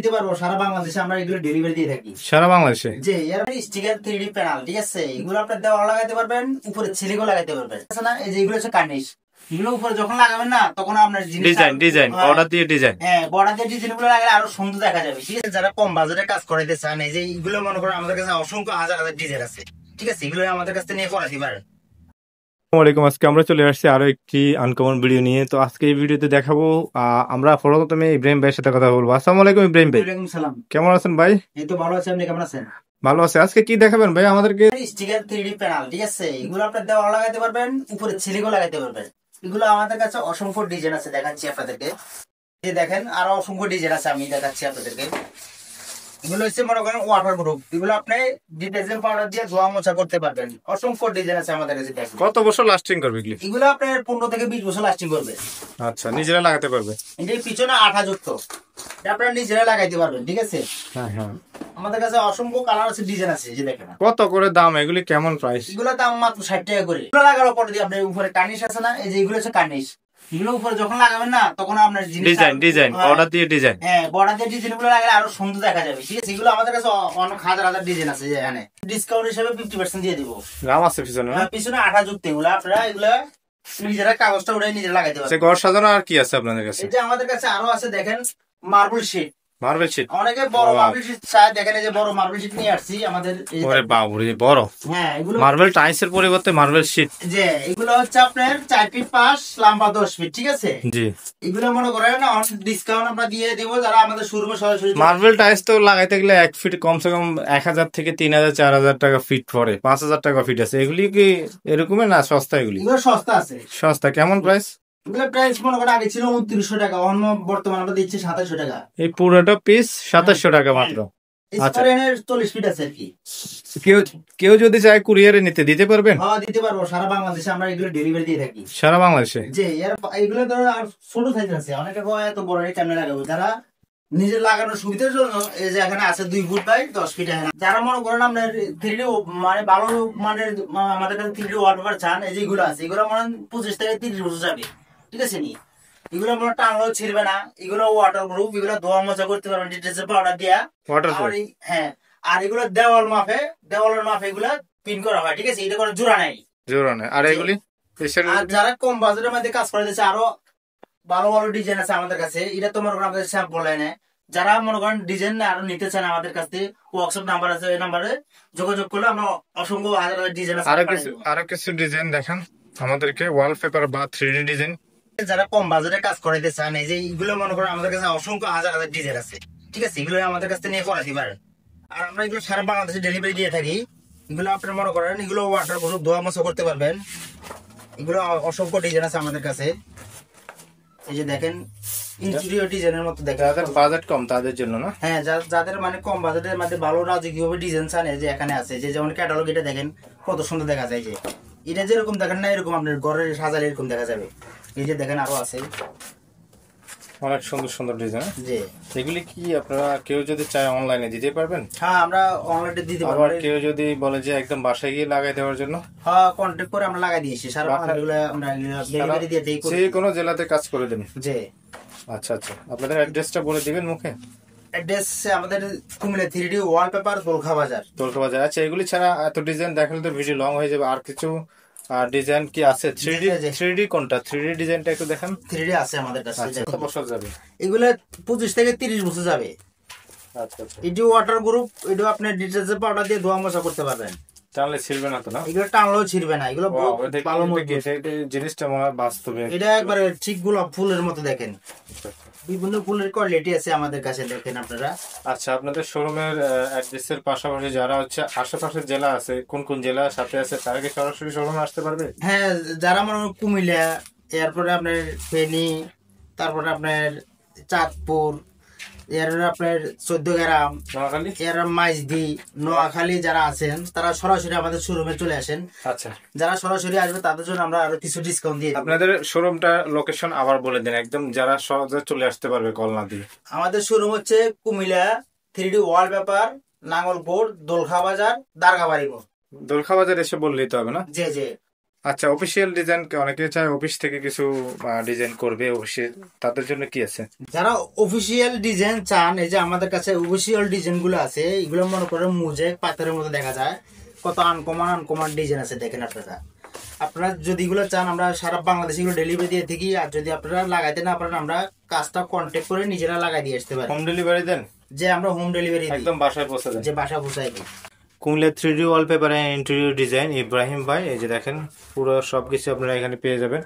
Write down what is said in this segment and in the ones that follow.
দিতে পারবো সারা বাংলাদেশে, আমরা এগুলো ডেলিভারি দিয়ে থাকি সারা বাংলাদেশে। যে এর স্টিকার 3D প্যানেল, ঠিক আছে, এগুলো আপনার দেওয়াল লাগাইতে পারবেন, উপরে ছিলিকও লাগাইতে পারবেন, আছে না? এই যে এগুলো হচ্ছে কার্নিশ, এগুলো উপরে যখন লাগাবেন না তখন আপনার ডিজাইন বর্ডার দিয়ে ডিজাইন, হ্যাঁ বর্ডার দিয়ে ডিজাইন গুলো লাগালে আরো সুন্দর দেখা যাবে, ঠিক আছে। যারা কম বাজেটে কাজ করাইতে চান, এই যে এগুলো মনে করেন আমাদের কাছে অসংখ্য হাজার হাজার ডিজাইন আছে, ঠিক আছে, এগুলো আমাদের কাছে নিয়ে করাতে পারেন। আসসালামাইকুম, আজকে আমরা চলে আসছি আরো একটি আনকমন ভিডিও নিয়ে। তো আজকে এই ভিডিওতে দেখাবো আমরা প্রথমে ইব্রাহিম ভাইয়ের সাথে কথা বলবো। আসসালামু আলাইকুম ইব্রাহিম ভাই। ওয়ালাইকুম সালাম। কেমন আছেন ভাই? এই তো ভালো আছি, আপনি কেমন আছেন? ভালো আছে। আজকে কি দেখাবেন ভাই আমাদেরকে? স্টিকার 3D প্যানেল, ঠিক আছে, এগুলো আপনার দেওয়াল লাগাইতে পারবেন, উপরে ছিলিকও লাগাইতে পারবেন। এগুলো আমাদের কাছে অসংখ্য ডিজাইন আছে, দেখাচ্ছি আপনাদেরকে। এই দেখেন আরো অসংখ্য ডিজাইন আছে, আমি দেখাচ্ছি আপনাদেরকে। এগুলো হচ্ছে মনে করেন ওয়াটার প্রুফ, এগুলো আপনি ডিটারজেন্ট পাউডার দিয়ে ধোয়া মোছা করতে পারবেন। অসংখ্য ডিজাইন আছে আমাদের কাছে। দেখেন কত বছর লাস্টিং করবে এগুলি? এগুলো আপনার 15 থেকে 20 বছর লাস্টিং করবে। আচ্ছা, নিজেরা লাগাতে পারবে? এটার পিছনে আঠাযুক্ত, এটা আপনারা নিজেরা লাগাইতে পারবেন, ঠিক আছে। হ্যাঁ হ্যাঁ, আমাদের কাছে অসংখ্য কালার আছে, ডিজাইন আছে, এই যে দেখেন। কত করে দাম এগুলি, কেমন প্রাইস? এগুলো দাম মাত্র 60 টাকা করে। এগুলো লাগানোর পরে দিয়ে আপনার উপরে কার্নিশ আছে না, এই যে এগুলো হচ্ছে কার্নিশ, এগুলো উপরে যখন লাগাবেন না তখন আপনার ডিজাইন বর্ডার দিয়ে ডিজাইন, হ্যাঁ বর্ডার দিয়ে ডিজাইন গুলো লাগালে আরো সুন্দর দেখা যাবে, ঠিক আছে। এগুলো আমাদের কাছে অনেক হাজার হাজার ডিজাইন আছে, যে এখানে ডিসকাউন্ট হিসেবে 50% দিয়ে দিব। দাম আছে পিছনে? পিছনে আঠাযুক্ত, এগুলো আপনারা এগুলো নিজেরা কাগজটা উড়ে নিজেরা লাগাইতে পারবেন। ঘর সাজানো আর কি আছে আপনাদের কাছে? এই যে আমাদের কাছে আরো আছে, দেখেন মার্বেল শিট। মার্বেল শিট, অনেকে বড় মার্বেল শিট চায়, দেখেন এই যে বড় মার্বেল শিট নিয়ে আসছি আমাদের। ওরে বাবুরে বড়! হ্যাঁ এগুলো মার্বেল টাইলসের পরিবর্তে মার্বেল শিট। যে এগুলো হচ্ছে আপনার 4 ফিট পাশ, লম্বা 10 ফিট, ঠিক আছে। জি, এগুলো মনে করেন ডিসকাউন্ট আমরা দিয়ে দেব যারা আমাদের শোরুমে সরাসরি। মার্বেল টাইলস তো লাগাইতে গেলে 1 ফিট কমসে কম 1000 থেকে 3000 4000 টাকা ফিট পড়ে, 5000 টাকা ফিট আছে। এগুলি কি এরকমই না সস্তা? এগুলি এগুলো সস্তা আছে। সস্তা কেমন প্রাইস? এগুলো প্রাইস মনে করেন আগে ছিল 2900 টাকা, অন্য বর্তমানে আমরা দিচ্ছি 2700 টাকা। এই পুরোটা পিস 2700 টাকা মাত্র। স্পারেনের 40 ফিট আছে আর কি। কেউ যদি চায় কুরিয়ারে নিতে দিতে পারবেন? হ্যাঁ দিতে পারবো, সারা বাংলাদেশে আমরা এগুলো ডেলিভারি দিয়ে থাকি। সারা বাংলাদেশে? যে এগুলো ধরো আর ছোট সাইজ আছে, অনেকে এত বড় কেমনে লাগাবো, যারা নিজের লাগানোর সুবিধার জন্য এই যে এখানে আছে 2 ফুট বাই 10 ফিট। যারা মনে করেন আপনার 3D মানে ভালো মানের আমাদের কাছে 3D ওয়ালপেপার চান, এই যেগুলো আছে এগুলো মনে 25 থেকে 30 বছর যাবে, ঠিক আছে নি। এগুলো মনে টানলেও ছিড়বে না, এগুলো ওয়াটার প্রুফ, এগুলো ধোয়া মোছা করতে পারবেন ডিটারজেন্ট পাউডার দিয়া। হ্যাঁ, আর এগুলো দেওয়ালের মাপে এগুলো পিন করা হয়, ঠিক আছে, এটা কোনো জোড়া নাই। আর এগুলি আর যারা কম বাজেটের মধ্যে কাজ করে দিচ্ছে, আরো ভালো ভালো ডিজাইন আছে আমাদের কাছে। এটা তো মনে করেন আমাদের স্যাম্পল লাইনে, যারা মনে করেন ডিজাইন আরো নিতে চান আমাদের কাছে ওয়ার্কশপ নাম্বার আছে, এই নাম্বারে যোগাযোগ করলে আমরা অসংখ্য হাজার হাজার ডিজাইন আছে। আরো কিছু ডিজাইন দেখান আমাদেরকে, ওয়ালপেপার বা 3D ডিজাইন। যারা কম বাজেটে কাজ করাইতে চান, এই যে এগুলো মনে করেন আমাদের কাছে অসংখ্য হাজার হাজার ডিজাইন আছে, ঠিক আছে, এগুলো আমাদের কাছে নিয়ে করাতে পারেন। আর আমরা এগুলো সারা বাংলাদেশে ডেলিভারি দিয়ে থাকি। এগুলো আপনারা মনে করেন এগুলো ওয়াটার প্রুফ, ধোয়া মোছা করতে পারবেন। এগুলো অসংখ্য ডিজাইন আছে আমাদের কাছে। এই যে দেখেন ইন্টেরিয়র ডিজাইনের মতো দেখেন। যাদের বাজেট কম তাদের জন্য না? হ্যাঁ, যাদের মানে কম বাজেটের মধ্যে ভালো রাজকীয় ডিজাইন চান, এই যে এখানে আছে, যে যেমন ক্যাটালগ, এটা দেখেন কত সুন্দর দেখা যায়। যে এটা যেরকম দেখেন না এরকম আপনার ঘরের সাজালে এরকম দেখা যাবে। এই যে দেখেন আরো আছে অনেক সুন্দর সুন্দর ডিজাইন। যে এগুলি কি আপনারা কেউ যদি চায় অনলাইনে দিতে পারবেন? হ্যাঁ আমরা অনলাইনে দিতে পারবো। আবার কেউ যদি বলে যে একদম বাসায় গিয়ে লাগাই দেওয়ার জন্য? হ্যাঁ, কন্টাক্ট করে আমরা লাগাই দিয়েছি, সারা এগুলো আমরা ডেলিভারি দিয়ে দেই, যে কোনো জেলাতে কাজ করে দেন। যে আচ্ছা আচ্ছা, আপনাদের অ্যাড্রেসটা বলে দিবেন মুখে? অ্যাড্রেস আমাদের কুমিল্লা 3D ওয়ালপেপার, দোলখা বাজার। আচ্ছা, এগুলি ছাড়া এত ডিজাইন দেখালে তো ভিডিও লং হয়ে যাবে। আর কিছু ডিজাইন কি আছে? 3D কোনটা? 3D ডিজাইনটা একটু দেখান। 3D আছে আমাদের কাছে। কত বছর যাবে এগুলো? 25 থেকে 30 বছর যাবে। আচ্ছা আচ্ছা, এটি ওয়াটার গ্রুপ, এটা আপনি ডিটারজেন্ট পাউডার দিয়ে ধোয়া মোছা করতে পারবেন। টানলে ছিড়বে না তো? না, এগুলো টানলেও ছিড়বে না, এগুলো ভালো জিনিসটা মনে হয় বাস্তবে। এটা একবারে ঠিক গোলাপ ফুলের মতো দেখেন, বিভিন্ন ফুলের কোয়ালিটি আছে আমাদের কাছে, দেখেন আপনারা। আচ্ছা, আপনাদের শোরুমের অ্যাড্রেসের পাশাপাশি যারা হচ্ছে আশেপাশের জেলা আছে, কোন কোন জেলার সাথে আছে, তারা কি সরাসরি শোরুমে আসতে পারবে? হ্যাঁ, যারা মনে হয় কুমিল্লা, এরপরে আপনার ফেনী, তারপরে আপনার চাঁদপুর, এরপরে আপনার 14 গ্রাম, নোয়াখালী, এর মাইজদি, নোয়াখালী যারা আছেন তারা সরাসরি আমাদের শোরুমে চলে আসেন। আচ্ছা, যারা সরাসরি আসবে তাদের জন্য আমরা আরো কিছু ডিসকাউন্ট দিয়ে। আপনাদের শোরুমটা লোকেশন আবার বলে দেন, একদম যারা সহজে চলে আসতে পারবে কল না দিয়ে। আমাদের শোরুম হচ্ছে কুমিল্লা 3D ওয়ালপেপার, নাঙ্গলকোট, দোলখা বাজার, দারগাবাড়ি মোড়। দোলখা বাজার এসে বললেই তো হবে না? যে আচ্ছা, অফিসিয়াল ডিজাইন অনেকে চায় অফিস থেকে কিছু ডিজাইন করবে অফিসে, তাদের জন্য কি আছে? যারা অফিসিয়াল ডিজাইন চান, এই যে আমাদের কাছে অফিসিয়াল ডিজাইন গুলো আছে, এগুলো মনে করেন মোজাইক পাথরের মতো দেখা যায়, কত আনকমন ডিজাইন আছে দেখেন আপনারা। আপনারা যদি এগুলো চান আমরা সারা বাংলাদেশে এগুলো ডেলিভারি দিয়ে থাকি। আর যদি আপনারা লাগাইতে না পারেন আমরা কাজটা কন্ট্যাক্ট করে নিজেরা লাগাই দিয়ে আসতে পারি। হোম ডেলিভারি দেন? যে আমরা হোম ডেলিভারি একদম বাসায় পৌঁছে দেন? যে বাসা পৌঁছাই দিই। Comilla 3D wallpaper and interior design Ibrahim ভাই, এই যে দেখেন পুরো সবকিছু আপনারা এখানে পেয়ে যাবেন।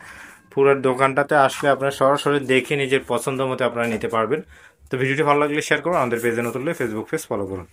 পুরো দোকানটাতে আসলে আপনারা সরাসরি দেখে নিজের পছন্দ মতো আপনারা নিতে পারবেন। তো ভিডিওটি ভালো লাগলে শেয়ার করুন, আমাদের পেজে নতুন হলে ফেসবুক পেজ ফলো করুন।